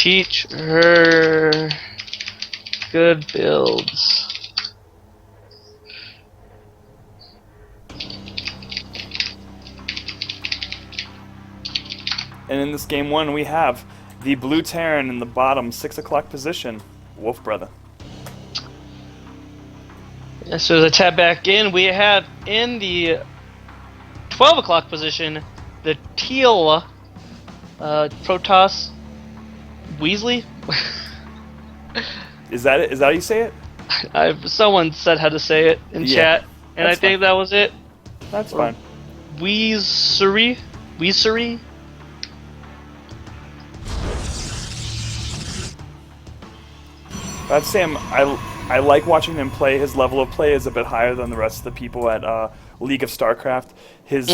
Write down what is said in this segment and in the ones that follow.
Teach her good builds. And in this game 1, we have the blue Terran in the bottom 6 o'clock position, Wolfbrother. So as I tab back in, we have in the 12 o'clock position the teal Protoss Weasley. Is that it? Is that how you say it? Someone said how to say it in chat, and I think that was it. That's fine. Uesuri? I'd say I like watching him play. His level of play is a bit higher than the rest of the people at League of Starcraft. His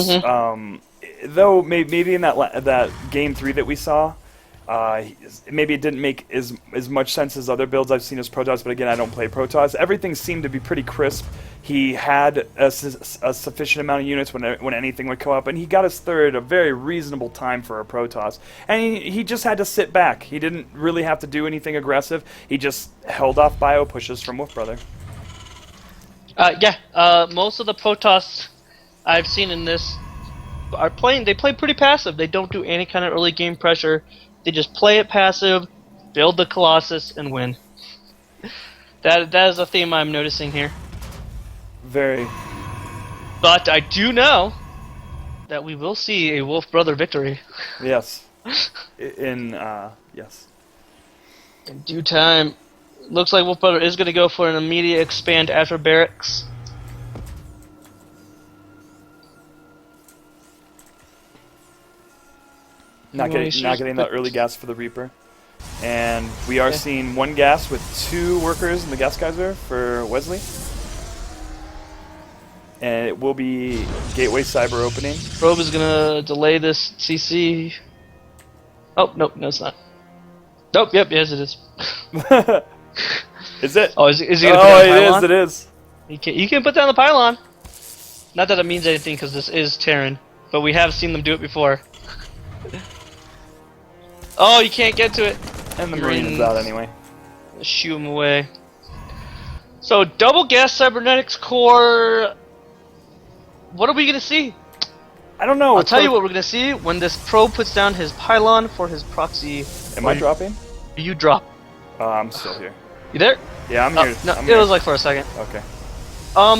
though maybe in that game 3 that we saw, maybe it didn't make as much sense as other builds I've seen as Protoss. But again, I don't play Protoss. Everything seemed to be pretty crisp. He had a sufficient amount of units when anything would come up, and he got his third a very reasonable time for a Protoss. And he just had to sit back. He didn't really have to do anything aggressive. He just held off bio pushes from Wolfbrother. Most of the Protoss I've seen in this they play pretty passive. They don't do any kind of early game pressure. They just play it passive, build the Colossus, and win. That is a theme I'm noticing here. Very. But I do know that we will see a Wolfbrother victory. Yes. Yes. In due time. Looks like Wolfbrother is going to go for an immediate expand after barracks. Not getting that early gas for the Reaper. And we are seeing 1 gas with 2 workers in the gas geyser for Wesley. And it will be Gateway Cyber opening. Probe is gonna delay this CC. Oh, nope, no it's not. Nope, yep, yes it is. Is it? Oh, is he gonna put down the pylon? It is. You can put down the pylon. Not that it means anything, because this is Terran. But we have seen them do it before. Oh, you can't get to it. And the Marine is out anyway. Shoo him away. So, double gas cybernetics core. What are we gonna see? I don't know. I'll tell you what we're gonna see when this probe puts down his pylon for his proxy. Am I dropping? You drop. I'm still here. You there? Yeah, I'm here. No, I'm it here. was like for a second. Okay.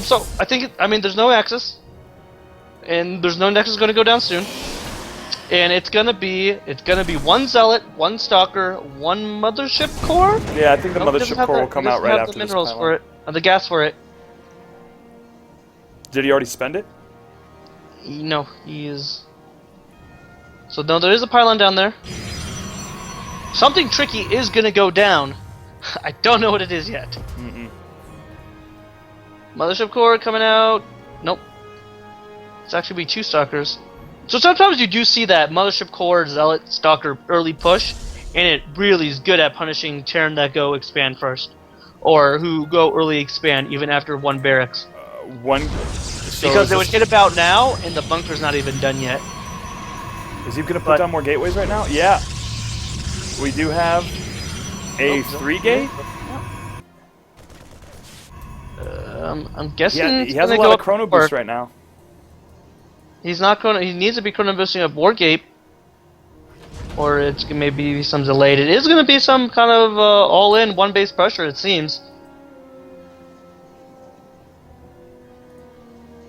So I think there's no Axis, and there's no Nexus going to go down soon, and it's gonna be 1 Zealot, 1 Stalker, 1 Mothership Core. Yeah, I think the Mothership Core will come out right after the this minerals pylon. for it, the gas for it. Did he already spend it? No, he is. So no, there is a pylon down there. Something tricky is gonna go down. I don't know what it is yet. Mothership Core coming out. Nope. It's actually be 2 Stalkers. So sometimes you do see that Mothership Core, Zealot, Stalker early push, and it really is good at punishing Terran that go expand first. Or who go early expand even after 1 barracks. Because they would hit about now, and the bunker's not even done yet. Is he going to put down more gateways right now? Yeah. We do have a 3 gate. I'm guessing he has a lot of chrono boost right now. He's not chrono. He needs to be chrono boosting up Wargate, or it's maybe some delayed. It is going to be some kind of all-in 1 base pressure. It seems.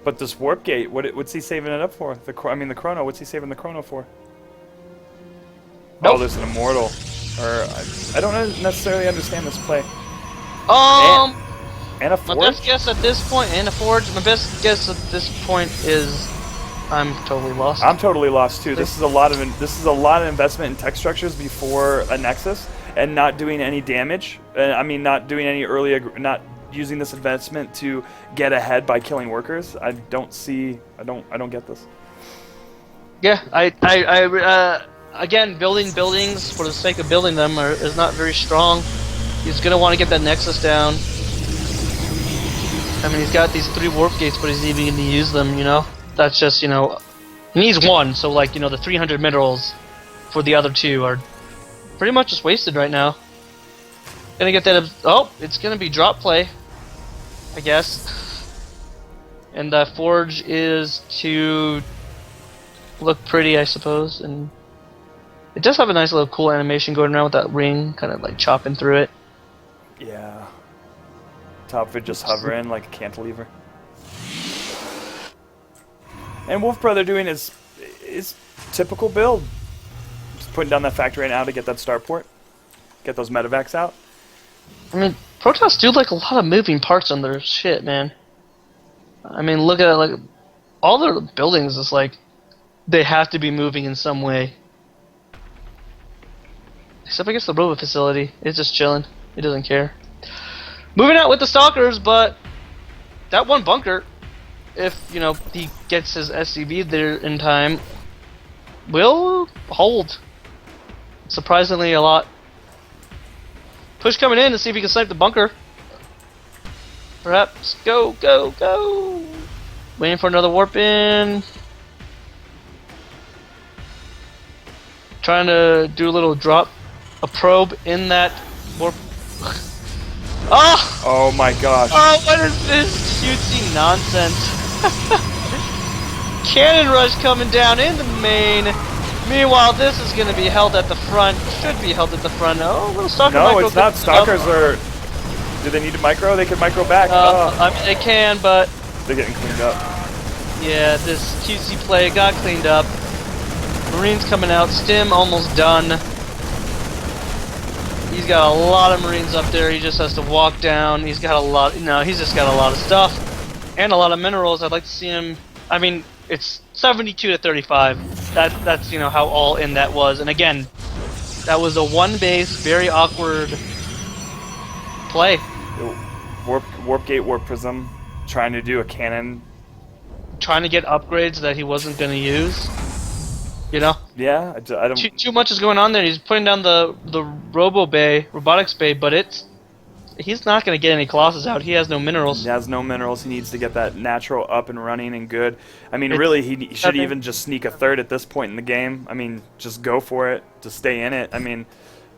But this warp gate, what's he saving it up for? The chrono. What's he saving the chrono for? Nope. Oh, there's an immortal. I don't necessarily understand this play. And a forge? My best guess at this point, and a forge. My best guess at this point is, I'm totally lost. I'm totally lost too. This is a lot of investment in tech structures before a Nexus, and not doing any damage. Not doing any early, not using this investment to get ahead by killing workers. I don't get this. Yeah, again, building buildings for the sake of building them is not very strong. He's gonna want to get that Nexus down. He's got these 3 warp gates, but he's even going to use them, That's just, he needs 1, so, the 300 minerals for the other 2 are pretty much just wasted right now. Gonna get that. Oh, it's gonna be drop play, I guess. And the forge is to look pretty, I suppose. And it does have a nice little cool animation going around with that ring, kind of like chopping through it. Yeah. Top of it just hovering like a cantilever. And Wolfbrother doing his typical build. Just putting down that factory right now to get that starport. Get those medevacs out. I mean, Protoss do like a lot of moving parts on their shit, man. I mean, look at it, like all their buildings is like they have to be moving in some way. Except I guess the robot facility is just chilling. It doesn't care. Moving out with the stalkers, but that one bunker, if you know he gets his SCV there in time, will hold. Surprisingly, a lot. Push coming in to see if he can snipe the bunker. Perhaps go, go, go. Waiting for another warp in. Trying to do a little drop, a probe in that warp. Oh! Oh my gosh. Oh, what is this cutesy nonsense? Cannon rush coming down in the main. Meanwhile, this is going to be held at the front. Should be held at the front. Oh, little stalker micro. No, it's not. Stalkers are. Do they need to micro? They can micro back. I mean, they can, but they're getting cleaned up. Yeah, this cutesy play got cleaned up. Marines coming out. Stim almost done. He's got a lot of Marines up there. He just has to walk down. He's got a lot. No, he's just got a lot of stuff and a lot of minerals. I'd like to see him. I mean, it's 72 to 35. That's you know how all in that was. And again, that was a one base, very awkward play. Warp gate, warp prism, trying to do a cannon. Trying to get upgrades that he wasn't going to use. You know? Yeah, I don't. Too much is going on there. He's putting down the robotics bay, but he's not going to get any Colossus out. He has no minerals. He has no minerals. He needs to get that natural up and running and good. I mean, really, he should even just sneak a third at this point in the game. I mean, just go for it. Just stay in it. I mean,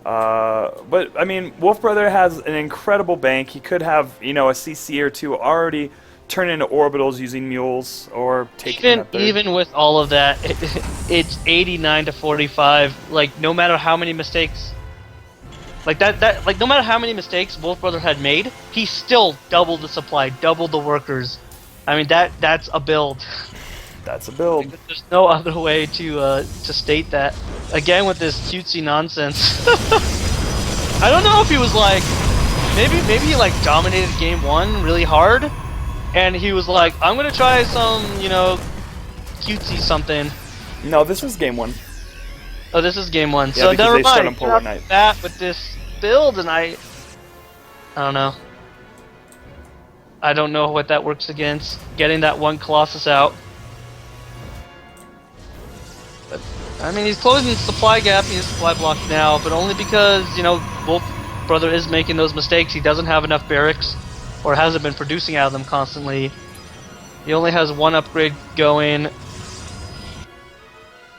but I mean, Wolfbrother has an incredible bank. He could have, you know, a CC or two already turn into orbitals using mules or taking even with all of that, it's 89 to 45. Like no matter how many mistakes, like no matter how many mistakes Wolfbrother had made, he still doubled the supply, doubled the workers. I mean that's a build. That's a build. There's no other way to state that. Again with this cutesy nonsense. I don't know if he was like maybe he like dominated game one really hard. And he was like, I'm gonna try some, you know, cutesy something. No, this was game one. Oh, this is game one. Yeah, so never mind. Night. That with this build, and I don't know. I don't know what that works against. Getting that one Colossus out. But, I mean, he's closing the supply gap. He has supply blocks now, but only because, you know, Wolfbrother is making those mistakes. He doesn't have enough barracks. Or hasn't been producing out of them constantly. He only has one upgrade going.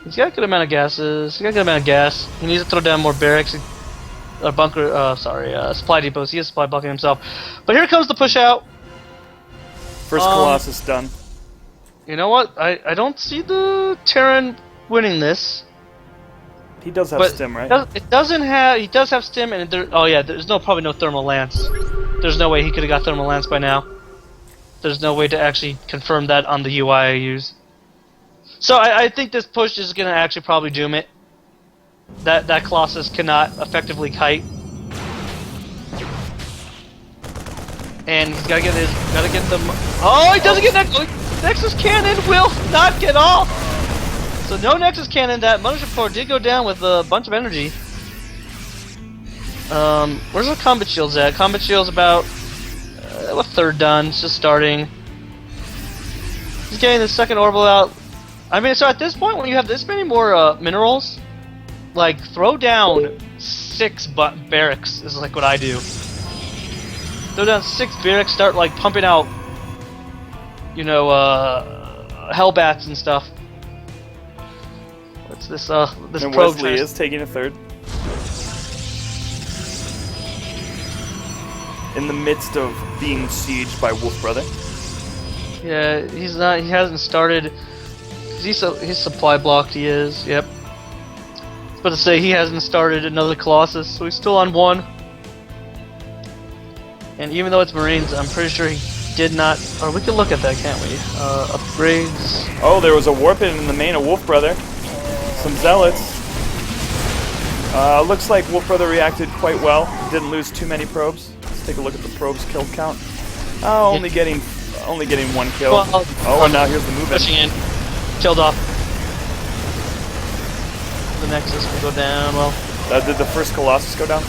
He's got a good amount of gases. He's got a good amount of gas. He needs to throw down more barracks. Supply depots. He is supply blocking himself. But here comes the push out. First Colossus done. You know what? I don't see the Terran winning this. He does have stim, right? It doesn't have. He does have stim, and there's probably no thermal lance. There's no way he could have got thermal lance by now. There's no way to actually confirm that on the UI I use. So I think this push is going to actually probably doom it. That Colossus cannot effectively kite, and he's got to get them. Oh, he doesn't get Nexus Cannon will not get off. So no Nexus Cannon. That Mothership Core did go down with a bunch of energy. Where's the combat shields at? Combat shields about a third done. It's just starting. He's getting the second orbital out. I mean, so at this point, when you have this many more minerals, like throw down 6 barracks is like what I do. Throw down 6 barracks, start like pumping out, you know, Hellbats and stuff. What's this? This and probe Wesley is taking a third. in the midst of being sieged by Wolfbrother. Yeah, he's not. He hasn't started. He's supply blocked. He is. Yep. I was about to say he hasn't started another Colossus, so he's still on 1. And even though it's Marines, I'm pretty sure he did not. Or we can look at that, can't we? Upgrades. Oh, there was a warp in the main of Wolfbrother. Some zealots. Looks like Wolfbrother reacted quite well. Didn't lose too many probes. Let's take a look at the probes kill count. Oh, only getting 1 kill. Well, oh, and now here's the movement. Pushing in. Killed off. The Nexus will go down. Well. Did the first Colossus go down?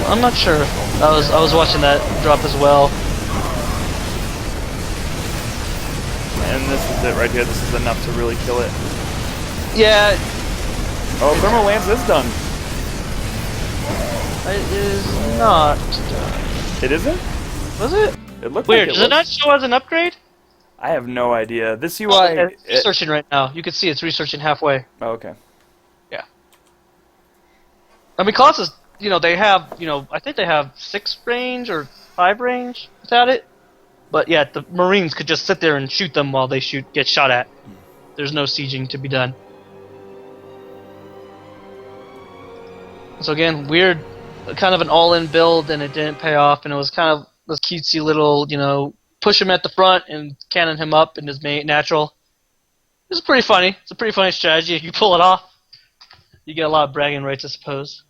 I'm not sure. I was watching that drop as well. And this is it right here. This is enough to really kill it. Yeah. Oh, Thermal Lance is done. It is not done. It isn't? Was it? It looked Weird. like it Does it not show as an upgrade? I have no idea. This UI... It's researching right now. You can see it's researching halfway. Oh, okay. Yeah. I mean, Colossus, they have, I think they have 6 range or 5 range without it. But yeah, the Marines could just sit there and shoot them while they get shot at. There's no sieging to be done. So again, weird, kind of an all-in build, and it didn't pay off, and it was kind of this cutesy little, push him at the front and cannon him up in his natural. It's pretty funny. It's a pretty funny strategy. If you pull it off, you get a lot of bragging rights, I suppose.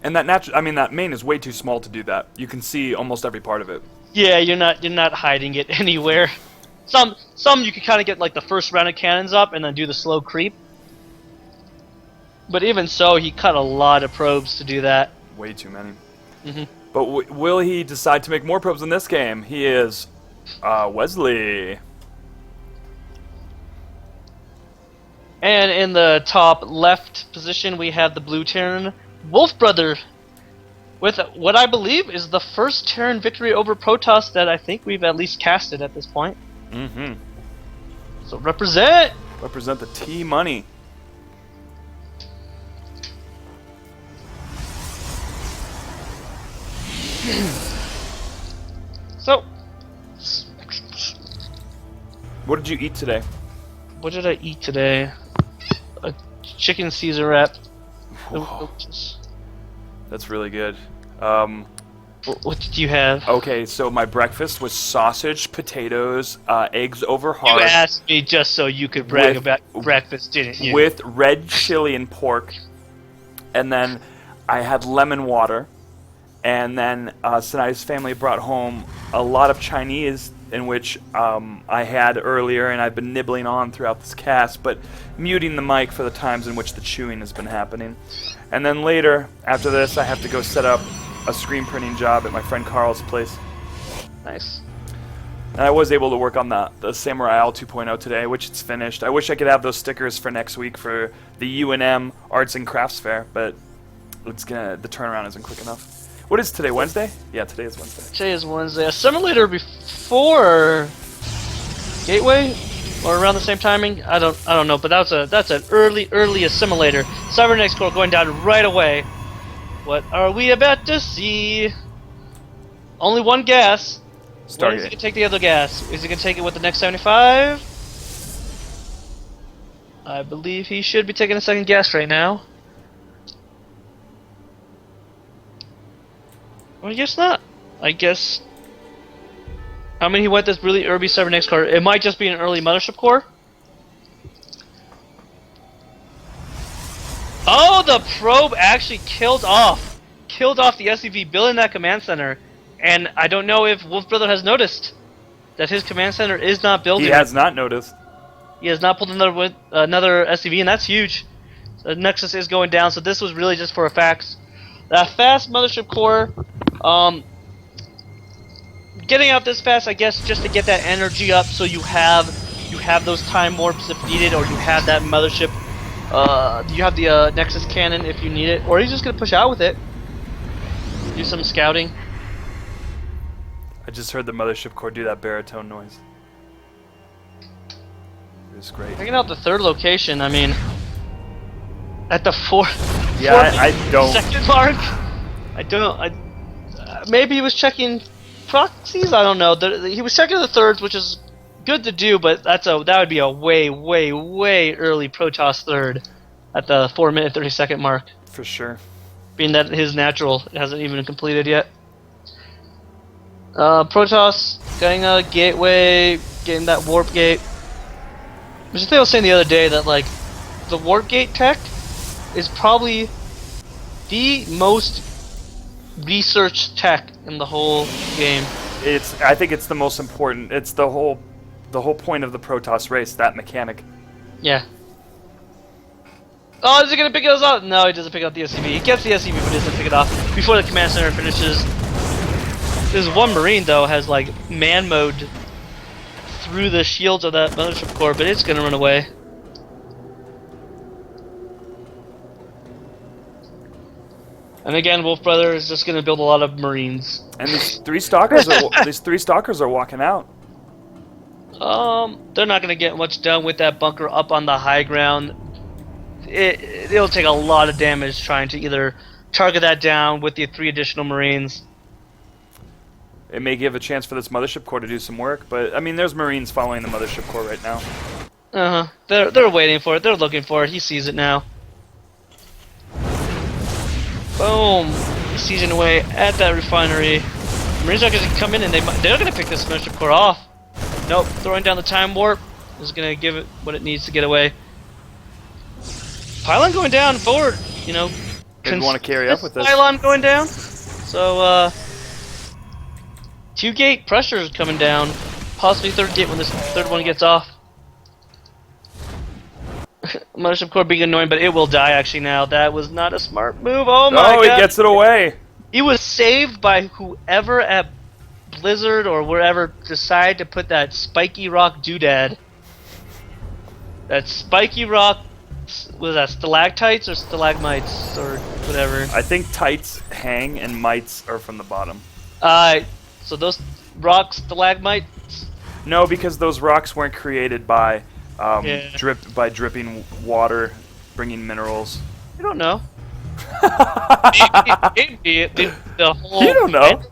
And that main is way too small to do that. You can see almost every part of it. Yeah, you're not hiding it anywhere. Some you could kind of get like the first round of cannons up and then do the slow creep. But even so, he cut a lot of probes to do that. Way too many. Mm-hmm. But will he decide to make more probes in this game? He is Wesley. And in the top left position, we have the blue Terran, Wolfbrother, with what I believe is the first Terran victory over Protoss that I think we've at least casted at this point. Mm-hmm. So represent! Represent the T-Money. So, what did you eat today? what did I eat today? A chicken Caesar wrap. Whoa. That's really good. What did you have? Okay, so my breakfast was sausage, potatoes, eggs over You hard. asked me just so you could brag With- about breakfast, didn't you? With red chili and pork. And then I had lemon water. And then Sanai's family brought home a lot of Chinese, in which I had earlier, and I've been nibbling on throughout this cast, but muting the mic for the times in which the chewing has been happening. And then later, after this, I have to go set up a screen printing job at my friend Carl's place. Nice. And I was able to work on the Samurai Owl 2.0 today, which it's finished. I wish I could have those stickers for next week for the UNM Arts and Crafts Fair, but the turnaround isn't quick enough. What is today, Wednesday? Yeah, today is Wednesday. Today is Wednesday. A simulator before Gateway, or around the same timing. I don't know, but that's an early assimilator. Cybernetic core going down right away. What are we about to see? Only one gas. When is he gonna take the other gas? Is he gonna take it with the next 75? I believe he should be taking a second gas right now. Well, I guess not. I guess. I mean, he went this really early Cybernetic core. It might just be an early mothership core. Oh, the probe actually killed off the SCV building that command center, and I don't know if Wolfbrother has noticed that his command center is not building. He has not noticed. He has not pulled another SCV, and that's huge. The Nexus is going down, so this was really just for a fax. That fast mothership core, getting out this fast, I guess, just to get that energy up, so you have those time warps if needed, or you have that mothership. You have the Nexus cannon if you need it, or he's just gonna push out with it. Do some scouting. I just heard the mothership core do that baritone noise. It was great. Taking out the third location, I mean, At the Yeah, I don't. second mark. I don't. Maybe he was checking proxies. I don't know. He was checking the thirds, which is good to do, but that would be a way, way, way early Protoss third at the 4-minute 30-second mark. For sure. Being that his natural hasn't even completed yet. Protoss getting a gateway, getting that warp gate. Which I think I was saying the other day that like the warp gate tech is probably the most researched tech in the whole game. I think it's the most important. It's the whole point of the Protoss race, that mechanic. Yeah. Oh, is he gonna pick us up? No, he doesn't pick up the SCV. He gets the SCV, but he doesn't pick it off before the command center finishes. This one Marine though has like man mode through the shields of that mothership core, but it's gonna run away. And again, Wolfbrother is just gonna build a lot of Marines. And these three stalkers are walking out. They're not gonna get much done with that bunker up on the high ground. It'll take a lot of damage trying to either target that down with the 3 additional Marines. It may give a chance for this mothership core to do some work, but I mean, there's Marines following the mothership core right now. They're waiting for it. They're looking for it. He sees it now. Boom! He's sieging away at that refinery. Marines are gonna come in and they're gonna pick this mothership core off. Nope, throwing down the time warp is gonna give it what it needs to get away. Pylon going down forward, you know. Didn't want to carry up with this. Pylon going down. So 2 gate pressure is coming down. Possibly 3rd gate when this 3rd one gets off. Mothership core being annoying, but it will die actually now. That was not a smart move. Oh my god. Oh, he gets it away. He was saved by whoever at Blizzard or wherever decided to put that spiky rock doodad. That spiky rock, was that stalactites or stalagmites or whatever? I think tights hang and mites are from the bottom. So those rocks, stalagmites? No, because those rocks weren't created by dripping water, bringing minerals. You don't know. maybe the whole you don't know.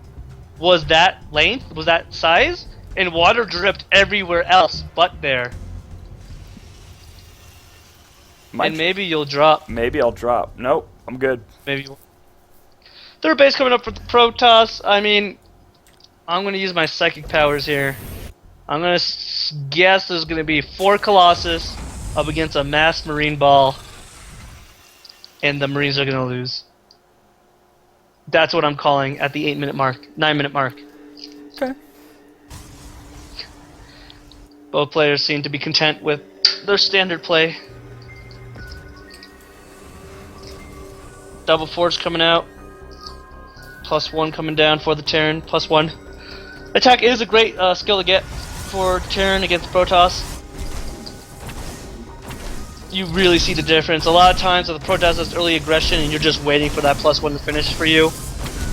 Was that length? Was that size? And water dripped everywhere else but there. And maybe you'll drop. Maybe I'll drop. Nope, I'm good. Maybe you won't. 3rd base coming up for the Protoss. I mean, I'm going to use my psychic powers here. I'm going to guess there's going to be 4 Colossus up against a mass Marine ball. And the Marines are going to lose. That's what I'm calling at the 8-minute mark. 9-minute mark. Okay. Both players seem to be content with their standard play. Double force coming out. +1 coming down for the Terran. +1. Attack is a great skill to get for Terran against Protoss. You really see the difference. A lot of times with the Protoss has early aggression and you're just waiting for that +1 to finish for you.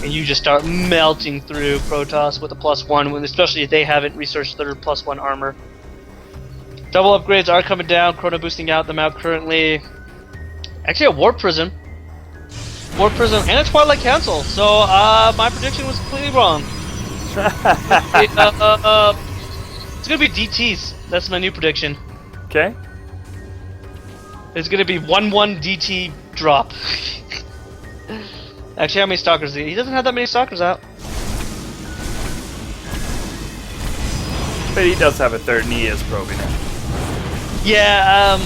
And you just start melting through Protoss with a +1, when especially if they haven't researched their +1 armor. Double upgrades are coming down. Chrono boosting them out currently. Actually a Warp Prism. Warp Prism and a Twilight Council. So my prediction was completely wrong. It's gonna be DTs. That's my new prediction. Okay. It's gonna be 1-1 DT drop. Actually, how many stalkers? He doesn't have that many stalkers out. But he does have a 3rd and he is probing it. Yeah,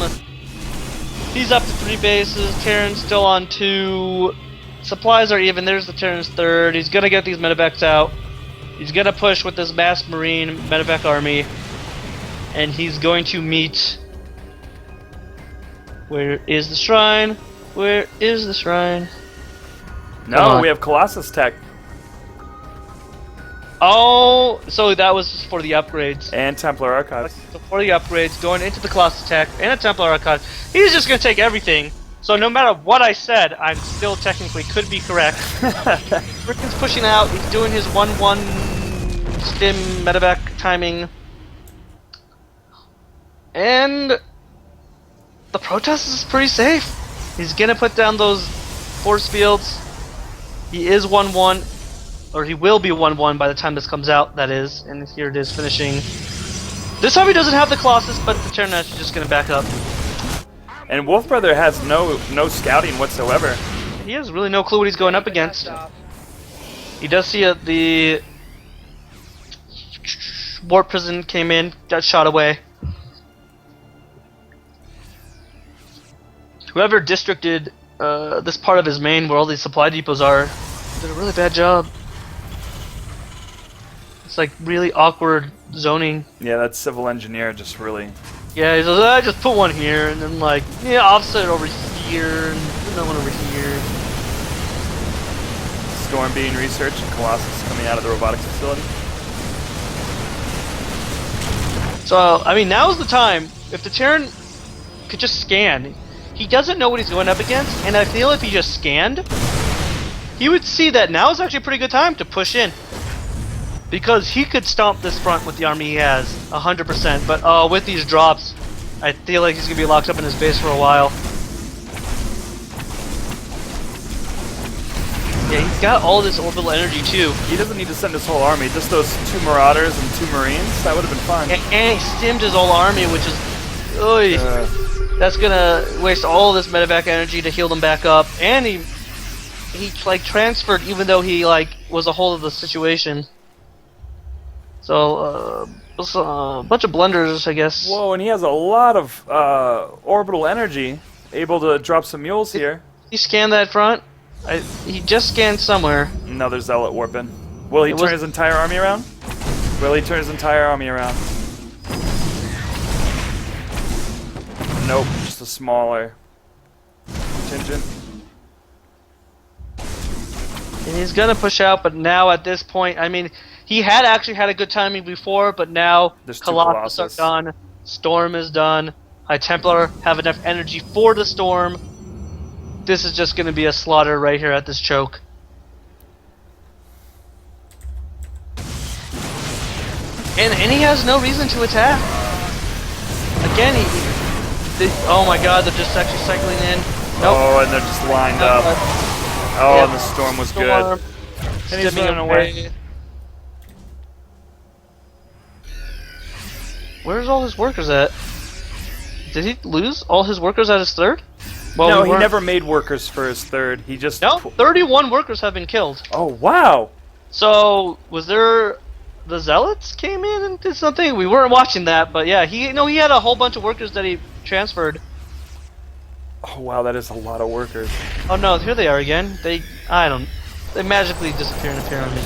he's up to 3 bases. Terran's still on 2. Supplies are even. There's the Terran's 3rd. He's gonna get these medevacs out. He's gonna push with this mass Marine medevac army. And he's going to meet... Where is the shrine? Where is the shrine? No, we have Colossus tech. Oh, so that was for the upgrades. And Templar Archives. So for the upgrades, going into the Colossus tech and a Templar Archive, he's just going to take everything. So no matter what I said, I'm still technically could be correct. Rickon's pushing out, he's doing his 1-1 stim medevac timing. And the Protoss is pretty safe. He's gonna put down those force fields. He is 1-1, or he will be 1-1 by the time this comes out, that is. And here it is finishing. This time he doesn't have the Colossus, but the Terran is just gonna back up. And Wolfbrother has no scouting whatsoever. He has really no clue what he's going up against. He does see the warp prison came in, got shot away. Whoever districted this part of his main where all these supply depots are did a really bad job. It's like really awkward zoning. Yeah, that civil engineer just really... Yeah, he says, I just put one here, and then like, yeah, offset it over here, and another one over here. Storm being researched and Colossus coming out of the robotics facility. So, I mean, now's the time. If the Terran could just scan, he doesn't know what he's going up against, and I feel if he just scanned, he would see that now is actually a pretty good time to push in. Because he could stomp this front with the army he has, 100%, but with these drops, I feel like he's going to be locked up in his base for a while. Yeah, he's got all this orbital energy too. He doesn't need to send his whole army, just those 2 Marauders and 2 Marines, that would have been fine. And he stimmed his whole army, which is... Oy, that's gonna waste all this medevac energy to heal them back up, and he like transferred even though he like was a whole of the situation. So, a bunch of blunders, I guess. Whoa, and he has a lot of orbital energy, able to drop some mules here. He scanned that front. He just scanned somewhere. Another Zealot warping. Will he turn his entire army around? Will he turn his entire army around? Nope, just a smaller contingent. And he's gonna push out, but now at this point, I mean, he had actually had a good timing before, but now Colossus are done, Storm is done, High Templar have enough energy for the Storm. This is just gonna be a slaughter right here at this choke. And he has no reason to attack. Again, oh my god, they're just actually cycling in. Nope. Oh, and they're just lined up. Oh, yep. And the Storm was good. And he's running away. Where's all his workers at? Did he lose all his workers at his third? Well, no, he never made workers for his third. He just... No, 31 workers have been killed. Oh, wow! So, was there... The Zealots came in and did something? We weren't watching that, but yeah, he had a whole bunch of workers that he transferred. Oh, wow, that is a lot of workers. Oh no, here they are again. They magically disappear and appear on me.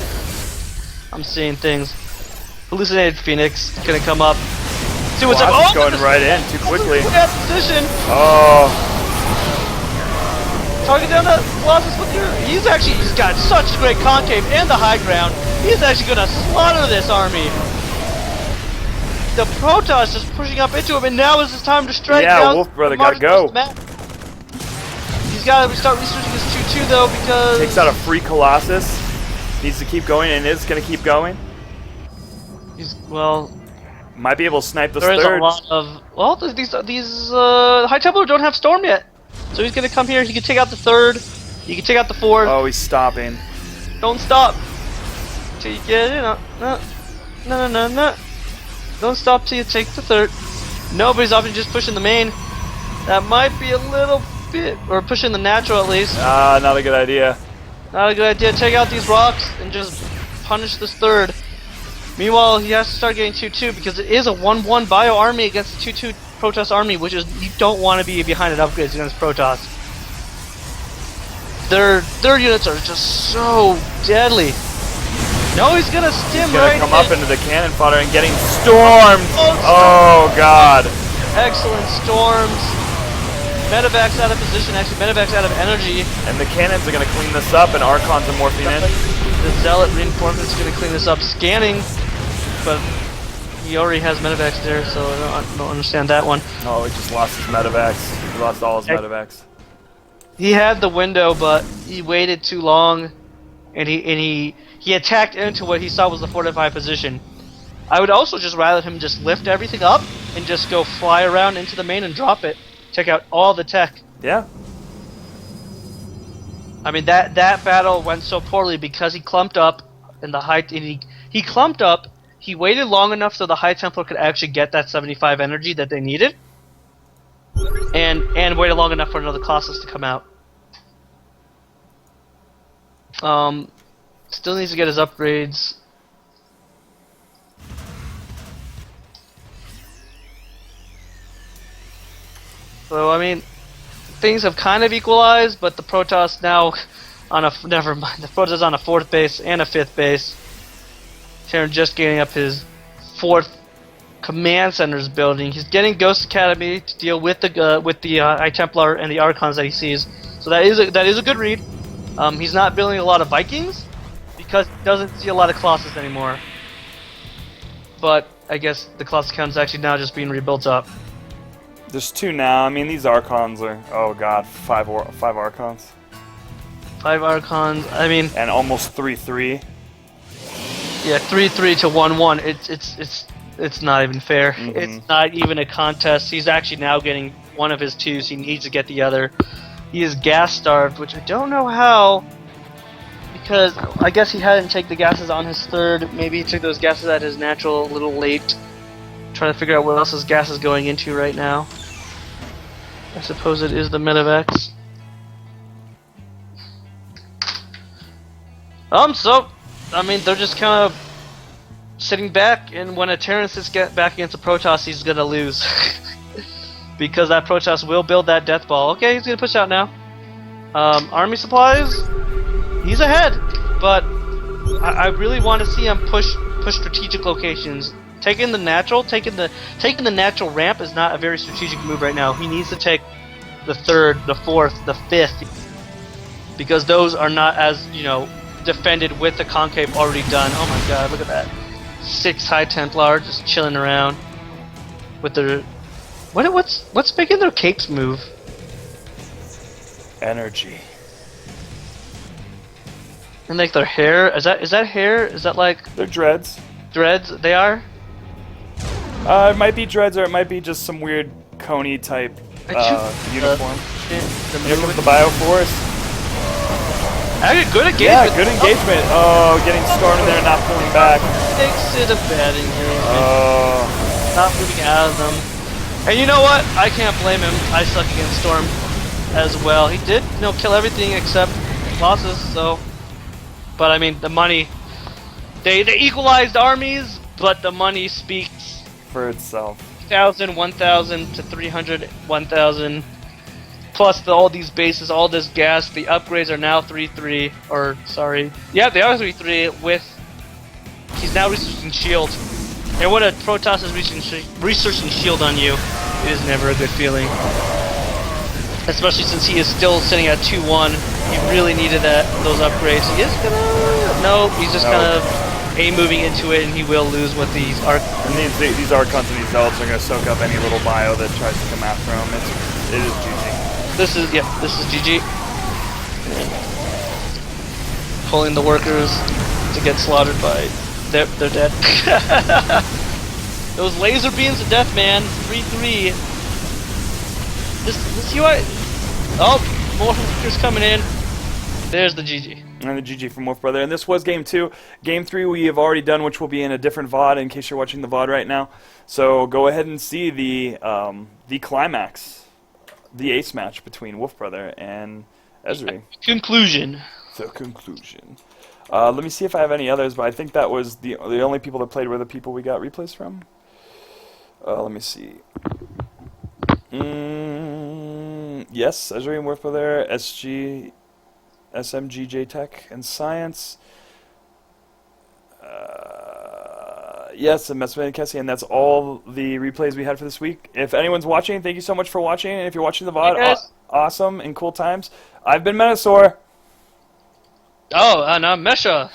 I'm seeing things. Hallucinated Phoenix gonna come up. See what's up. Oh, going right in too quickly. Position. Oh. Target down that Colossus with your... He's got such great concave and the high ground. He's actually gonna slaughter this army. The Protoss just pushing up into him, and now is his time to strike down. Yeah, Wolfbrother gotta go. He's gotta start researching his 2-2 though, because... Takes out a free Colossus. Needs to keep going, and is gonna keep going. Might be able to snipe this third. There is a lot of... Well, these High Templar don't have Storm yet. So he's gonna come here, he can take out the third, he can take out the fourth. Oh, he's stopping. Don't stop till you get it. No. Don't stop till you take the third. Nobody's often just pushing the main. That might be a little bit, or pushing the natural at least. Not a good idea. Not a good idea. Take out these rocks and just punish this third. Meanwhile, he has to start getting 2-2 because it is a 1-1 bio army against a 2-2 Protoss army, which is, you don't want to be behind an upgrades against Protoss. Their units are just so deadly. No, he's gonna stim right in. He's gonna come up into the cannon fodder and getting stormed. Oh god. Excellent storms. Medevac's out of position. Actually, Medevac's out of energy. And the cannons are gonna clean this up, and Archons are morphing in. The Zealot reinforcement's gonna clean this up. Scanning, but he already has Medevacs there, so I don't understand that one. Oh, he just lost his Medevacs. He lost all his Medevacs. He had the window, but he waited too long, and he attacked into what he saw was the fortified position. I would also just rather him just lift everything up and just go fly around into the main and drop it. Check out all the tech. Yeah. I mean that battle went so poorly because he clumped up in the high. He clumped up. He waited long enough so the High Templar could actually get that 75 energy that they needed, and waited long enough for another Colossus to come out. Still needs to get his upgrades. So I mean, things have kind of equalized, but the Protoss now on a never mind. The Protoss on a 4th base and a 5th base. Terran just getting up his 4th command center's building. He's getting Ghost Academy to deal with the High Templar and the Archons that he sees. So that is a good read. He's not building a lot of Vikings because he doesn't see a lot of Colossus anymore. But I guess the Colossus count is actually now just being rebuilt up. There's 2 now. I mean, these Archons are, oh god, 5 Archons. 5 Archons. I mean, and almost 3/3. Yeah, 3/3 to 1/1. It's not even fair. Mm-hmm. It's not even a contest. He's actually now getting one of his 2s. He needs to get the other. He is gas starved, which I don't know how. Because I guess he hadn't taken the gases on his 3rd. Maybe he took those gases at his natural a little late. Trying to figure out what else his gas is going into right now. I suppose it is the Medivacs. So, I mean, they're just kind of sitting back, and when a Terran sits back against a Protoss, he's gonna lose. Because that Protoss will build that Death Ball. Okay, he's gonna push out now. Army supplies, he's ahead, but I really want to see him push strategic locations. Taking the natural ramp is not a very strategic move right now. He needs to take the 3rd, the 4th, the 5th, because those are not as, defended with the concave already done. Oh my god, look at that. 6 High Templar just chilling around with their what's making their capes move? Energy. And like their hair, is that hair? Is that like they're dreads? Dreads? They are? It might be dreads, or it might be just some weird coney type uniform. Here comes the Bioforce. Actually, good engagement. Yeah, good engagement. Oh, getting stormed there, not pulling back. Takes it a bad engagement. Not moving out of them. And you know what? I can't blame him. I suck against Storm as well. He did, kill everything except Colossus. So, but I mean, the money. They equalized armies, but the money speaks for itself. 1,000, 1,000 to 300, 1,000. Plus all these bases, all this gas. The upgrades are now 3/3, or sorry, yeah, they are 3/3. With he's now researching shield, and when a Protoss is researching shield on you, it is never a good feeling. Especially since he is still sitting at 2/1. He really needed those upgrades. He is gonna nope. He's just kind of moving into it, and he will lose with these Archons. And these Archons and these Zealots are gonna soak up any little bio that tries to come after him. It is GG. This is GG. Pulling the workers to get slaughtered by they're dead. Those laser beams of death, man. 3/3. This UI. Oh, more workers coming in. There's the GG. And the GG from Wolfbrother. And this was Game 2. Game 3 we have already done, which will be in a different VOD in case you're watching the VOD right now. So go ahead and see the climax. The ace match between Wolfbrother and Uesuri. Conclusion. The conclusion. Let me see if I have any others, but I think that was the only people that played were the people we got replays from. Let me see. Yes, Uesuri and Wolfbrother, SG, SMGJ Tech and Science. Yes, and Messman and Kessie, and that's all the replays we had for this week. If anyone's watching, thank you so much for watching, and if you're watching the VOD, awesome and cool times. I've been Menosaur. Oh, and I'm Mesha.